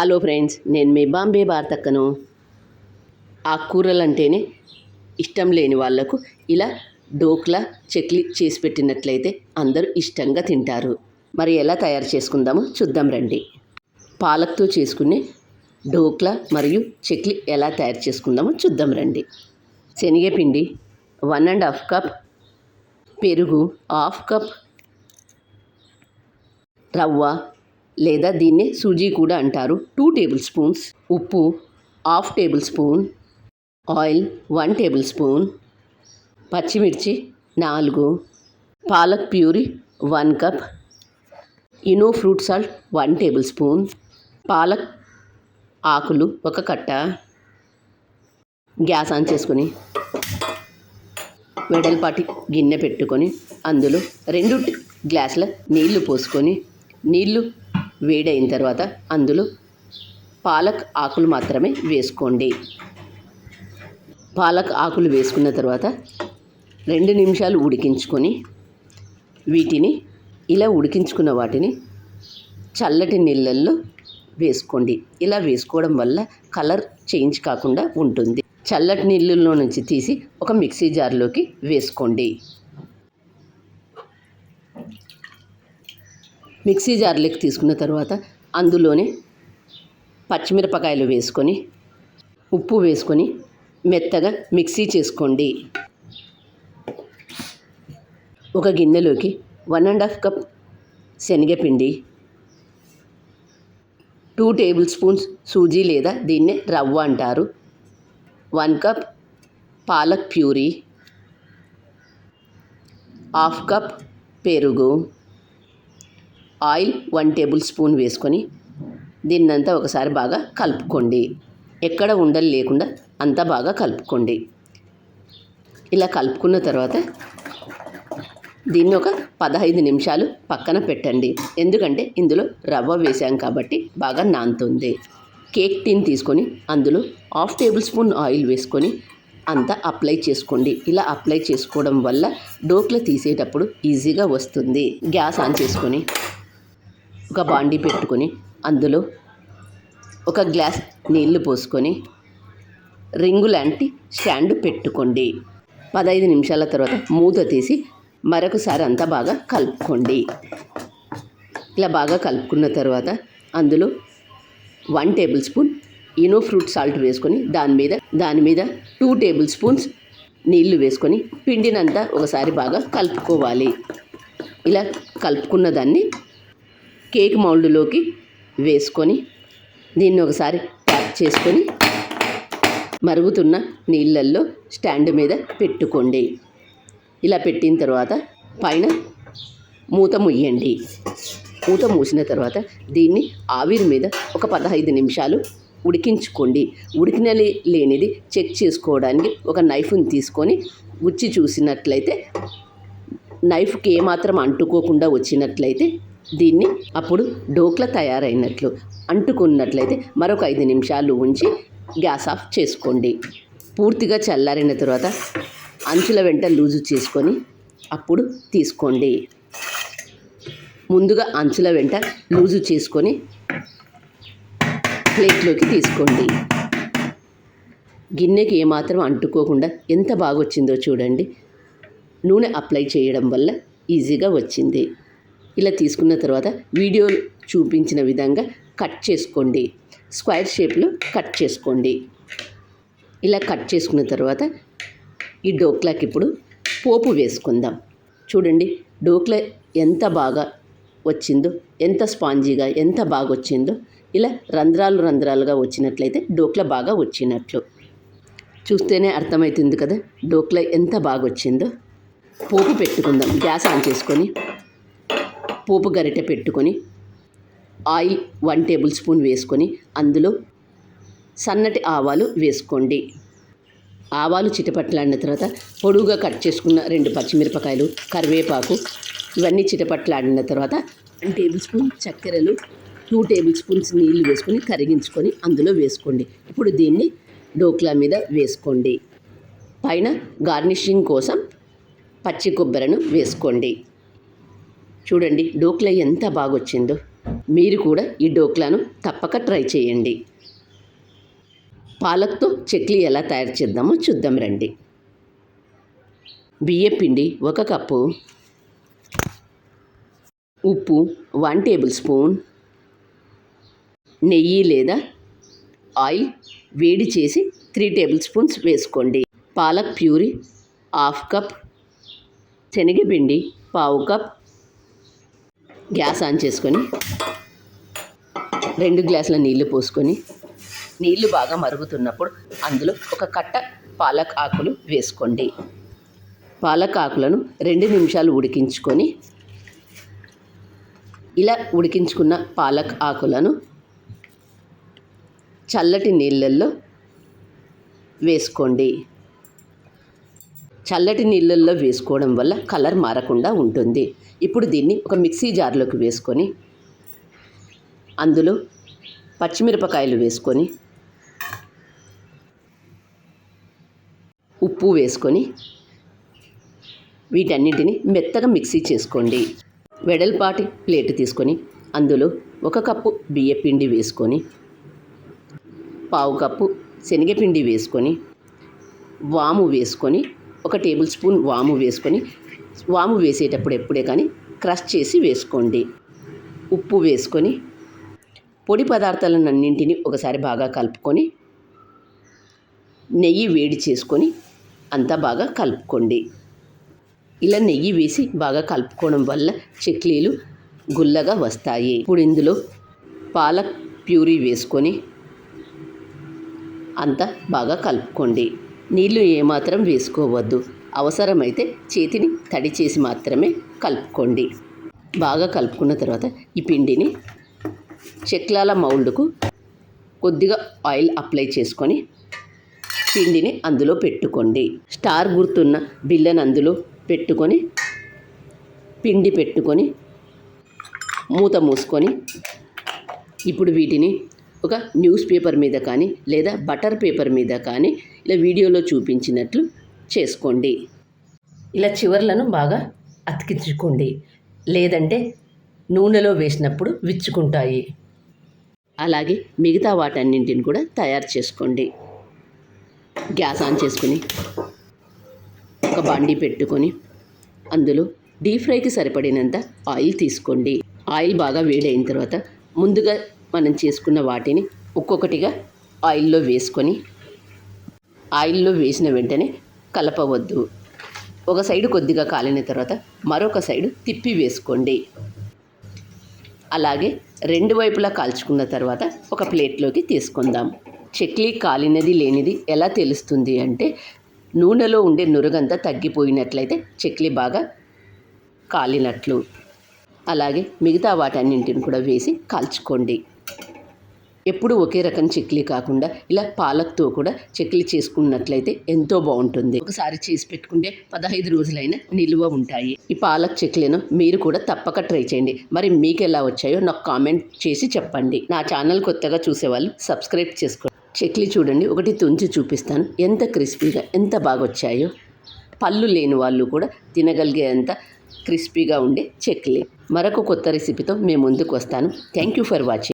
Hello friends, నేను మీ బాంబే భారతక్కను. ఆకుకూరలంటేనే ఇష్టం లేని వాళ్లకు ఇలా డోక్లా చెక్లీ చేసి పెట్టినట్లయితే అందరూ ఇష్టంగా తింటారు. మరి ఎలా తయారు చేసుకుందామో చూద్దాం రండి. పాలక్తో చేసుకునే డోక్లా మరియు చెక్లీ ఎలా తయారు చేసుకుందామో చూద్దాం రండి. శనగపిండి 1½ కప్, పెరుగు 1/2 కప్, రవ్వ లేదా దీన్నే సూజీ కూడా అంటారు 2 టేబుల్ స్పూన్స్, ఉప్పు 1/2 table spoon, oil 1 table spoon, పచ్చిమిర్చి 4, palak puree 1 cup, Eno fruit salt 1 table spoon, palak ఆకులు 1 కట్ట. గ్యాస్ ఆన్ చేసుకొని వెడల్పాటి గిన్నె పెట్టుకొని అందులో 2 గ్లాసుల నీళ్లు పోసుకొని నీళ్లు వేడైన తర్వాత అందులో పాలక్ ఆకులు మాత్రమే వేసుకోండి. పాలక్ ఆకులు వేసుకున్న తర్వాత 2 నిమిషాలు ఉడికించుకొని వీటిని ఇలా ఉడికించుకున్న వాటిని చల్లటి నీళ్ళల్లో వేసుకోండి. ఇలా వేసుకోవడం వల్ల కలర్ చేంజ్ కాకుండా ఉంటుంది. చల్లటి నీళ్ళల్లో నుంచి తీసి ఒక మిక్సీ జార్లోకి వేసుకోండి. మిక్సీ జార్లోకి తీసుకున్న తర్వాత అందులోనే పచ్చిమిరపకాయలు వేసుకొని ఉప్పు వేసుకొని మెత్తగా మిక్సీ చేసుకోండి. ఒక గిన్నెలోకి 1½ కప్ శనగపిండి, 2 టేబుల్ స్పూన్స్ సూజీ లేదా దీన్నే రవ్వ అంటారు, 1 కప్ పాలక్ ప్యూరీ, 1/2 కప్ పెరుగు, ఆయిల్ 1 టేబుల్ స్పూన్ వేసుకొని దీన్నంతా ఒకసారి బాగా కలుపుకోండి. ఎక్కడ ఉండలు లేకుండా అంతా బాగా కలుపుకోండి. ఇలా కలుపుకున్న తర్వాత దీన్ని ఒక 15 నిమిషాలు పక్కన పెట్టండి. ఎందుకంటే ఇందులో రవ్వ వేసాం కాబట్టి బాగా నానుతుంది. కేక్ టిన్ తీసుకొని అందులో 1/2 టేబుల్ స్పూన్ ఆయిల్ వేసుకొని అంతా అప్లై చేసుకోండి. ఇలా అప్లై చేసుకోవడం వల్ల డోక్లా తీసేటప్పుడు ఈజీగా వస్తుంది. గ్యాస్ ఆన్ చేసుకొని ఒక బాండీ పెట్టుకొని అందులో 1 గ్లాస్ నీళ్లు పోసుకొని రింగు లాంటి స్టాండ్ పెట్టుకోండి. 15 నిమిషాల తర్వాత మూత తీసి మరొకసారి అంతా బాగా కలుపుకోండి. ఇలా బాగా కలుపుకున్న తర్వాత అందులో 1 table spoon Eno fruit salt వేసుకొని దాని మీద 2 టేబుల్ స్పూన్స్ నీళ్లు వేసుకొని పిండినంతా ఒకసారి బాగా కలుపుకోవాలి. ఇలా కలుపుకున్న దాన్ని కేక్ మౌల్డ్లోకి వేసుకొని దీన్ని ఒకసారి ట్యాప్ చేసుకొని మరుగుతున్న నీళ్ళల్లో స్టాండ్ మీద పెట్టుకోండి. ఇలా పెట్టిన తర్వాత పైన మూత ముయ్యండి. మూత మూసిన తర్వాత దీన్ని ఆవిరి మీద ఒక 15 నిమిషాలు ఉడికించుకోండి. ఉడికిన లేనిది చెక్ చేసుకోవడానికి ఒక నైఫ్ని తీసుకొని గుచ్చి చూసినట్లయితే నైఫ్కి ఏమాత్రం అంటుకోకుండా వచ్చినట్లయితే దీన్ని అప్పుడు డోక్లా తయారైనట్లు. అంటుకున్నట్లయితే మరొక 5 నిమిషాలు ఉంచి గ్యాస్ ఆఫ్ చేసుకోండి. పూర్తిగా చల్లారిన తర్వాత అంచుల వెంట లూజు చేసుకొని అప్పుడు తీసుకోండి. ముందుగా అంచుల వెంట లూజు చేసుకొని ప్లేట్లోకి తీసుకోండి. గిన్నెకి ఏమాత్రం అంటుకోకుండా ఎంత బాగా వచ్చిందో చూడండి. నూనె అప్లై చేయడం వల్ల ఈజీగా వచ్చింది. ఇలా తీసుకున్న తర్వాత వీడియో చూపించిన విధంగా కట్ చేసుకోండి. స్క్వేర్ షేప్లో కట్ చేసుకోండి. ఇలా కట్ చేసుకున్న తర్వాత ఈ డోక్లాకి ఇప్పుడు పోపు వేసుకుందాం. చూడండి డోక్లా ఎంత బాగా వచ్చిందో, ఎంత స్పాంజీగా ఎంత బాగా వచ్చిందో. ఇలా రంధ్రాలుగా వచ్చినట్లయితే డోక్లా బాగా వచ్చినట్లు. చూస్తేనే అర్థమవుతుంది కదా డోక్లా ఎంత బాగా వచ్చిందో. పోపు పెట్టుకుందాం. గ్యాస్ ఆన్ చేసుకొని పోపు గరిటె పెట్టుకొని ఆయిల్ 1 టేబుల్ స్పూన్ వేసుకొని అందులో సన్నటి ఆవాలు వేసుకోండి. ఆవాలు చిటపట్లాడిన తర్వాత పొడువుగా కట్ చేసుకున్న 2 పచ్చిమిరపకాయలు, కరివేపాకు ఇవన్నీ చిటపట్లాడిన తర్వాత 1 టేబుల్ స్పూన్ చక్కెరలు, 2 టేబుల్ స్పూన్స్ నీళ్లు వేసుకొని కరిగించుకొని అందులో వేసుకోండి. ఇప్పుడు దీన్ని డోక్లా మీద వేసుకోండి. పైన గార్నిషింగ్ కోసం పచ్చి కొబ్బరిను వేసుకోండి. చూడండి డోక్లా ఎంత బాగా వచ్చిందో. మీరు కూడా ఈ డోక్లాను తప్పక ట్రై చేయండి. పాలక్తో చెక్లీ ఎలా తయారు చేద్దామో చూద్దాం రండి. బియ్యపిండి 1 కప్పు, ఉప్పు 1 టేబుల్ స్పూన్, నెయ్యి లేదా ఆయిల్ వేడి చేసి 3 టేబుల్ స్పూన్స్ వేసుకోండి. పాలక్ ప్యూరీ 1/2 కప్, శనగపిండి 1/4 కప్. గ్యాస్ ఆన్ చేసుకొని 2 గ్లాసుల నీళ్లు పోసుకొని నీళ్లు బాగా మరుగుతున్నప్పుడు అందులో ఒక కట్ట పాలక్ ఆకులు వేసుకోండి. పాలక్ ఆకులను 2 నిమిషాలు ఉడికించుకొని ఇలా ఉడికించుకున్న పాలక్ ఆకులను చల్లటి నీళ్ళల్లో వేసుకోండి. చల్లటి నీళ్ళల్లో వేసుకోవడం వల్ల కలర్ మారకుండా ఉంటుంది. ఇప్పుడు దీన్ని ఒక మిక్సీ జార్లోకి వేసుకొని అందులో పచ్చిమిరపకాయలు వేసుకొని ఉప్పు వేసుకొని వీటన్నిటిని మెత్తగా మిక్సీ చేసుకోండి. వెడల్పాటి ప్లేట్ తీసుకొని అందులో 1 కప్పు బియ్యపిండి వేసుకొని 1/4 కప్పు శనగపిండి వేసుకొని వాము వేసుకొని 1 టేబుల్ స్పూన్ వాము వేసుకొని, వాము వేసేటప్పుడు ఎప్పుడే కానీ క్రష్ చేసి వేసుకోండి. ఉప్పు వేసుకొని పొడి పదార్థాలన్నింటినీ ఒకసారి బాగా కలుపుకొని నెయ్యి వేడి చేసుకొని అంతా బాగా కలుపుకోండి. ఇలా నెయ్యి వేసి బాగా కలుపుకోవడం వల్ల చెక్లీలు గుల్లగా వస్తాయి. ఇప్పుడు ఇందులో పాలక్ ప్యూరీ వేసుకొని అంతా బాగా కలుపుకోండి. నీళ్లు ఏమాత్రం వేసుకోవద్దు. అవసరమైతే చేతిని తడి చేసి మాత్రమే కలుపుకోండి. బాగా కలుపుకున్న తర్వాత ఈ పిండిని చెక్లాల మౌల్డ్కు కొద్దిగా ఆయిల్ అప్లై చేసుకొని పిండిని అందులో పెట్టుకోండి. స్టార్ గుర్తున్న బిళ్ళను అందులో పెట్టుకొని పిండి పెట్టుకొని మూత మూసుకొని ఇప్పుడు వీటిని ఒక న్యూస్ పేపర్ మీద కానీ లేదా బటర్ పేపర్ మీద కానీ ఇలా వీడియోలో చూపించినట్లు చేసుకోండి. ఇలా చివర్లను బాగా అతికించుకోండి, లేదంటే నూనెలో వేసినప్పుడు విచ్చుకుంటాయి. అలాగే మిగతా వాటన్నింటిని కూడా తయారు చేసుకోండి. గ్యాస్ ఆన్ చేసుకొని ఒక బాండీ పెట్టుకొని అందులో డీప్ ఫ్రైకి సరిపడినంత ఆయిల్ తీసుకోండి. ఆయిల్ బాగా వేడైన తర్వాత ముందుగా మనం చేసుకున్న వాటిని ఒక్కొక్కటిగా ఆయిల్లో వేసుకొని ఆయిల్లో వేసిన వెంటనే కలపవద్దు. ఒక సైడు కొద్దిగా కాలిన తర్వాత మరొక సైడు తిప్పి వేసుకోండి. అలాగే 2 వైపులా కాల్చుకున్న తర్వాత ఒక ప్లేట్లోకి తీసుకుందాం. చెక్లీ కాలినది లేనిది ఎలా తెలుస్తుంది అంటే నూనెలో ఉండే నురగంతా తగ్గిపోయినట్లయితే చెక్లీ బాగా కాలినట్లు. అలాగే మిగతా వాటన్నింటిని కూడా వేసి కాల్చుకోండి. ఎప్పుడు ఒకే రకం చెక్లీ కాకుండా ఇలా పాలక్తో కూడా చెక్లీ చేసుకున్నట్లయితే ఎంతో బాగుంటుంది. ఒకసారి చేసి పెట్టుకుంటే 15 రోజులైనా నిలువ ఉంటాయి. ఈ పాలక్ చెక్లీను మీరు కూడా తప్పక ట్రై చేయండి. మరి మీకు ఎలా వచ్చాయో నాకు కామెంట్ చేసి చెప్పండి. నా ఛానల్ కొత్తగా చూసేవాళ్ళు సబ్స్క్రైబ్ చేసుకోండి. చెక్లీ చూడండి, ఒకటి తుంచి చూపిస్తాను. ఎంత క్రిస్పీగా ఎంత బాగా వచ్చాయో. పళ్ళు లేని వాళ్ళు కూడా తినగలిగేంత క్రిస్పీగా ఉండే చెక్లీ. మరొక కొత్త రెసిపీతో మేము ముందుకు వస్తాను. Thank you for watching.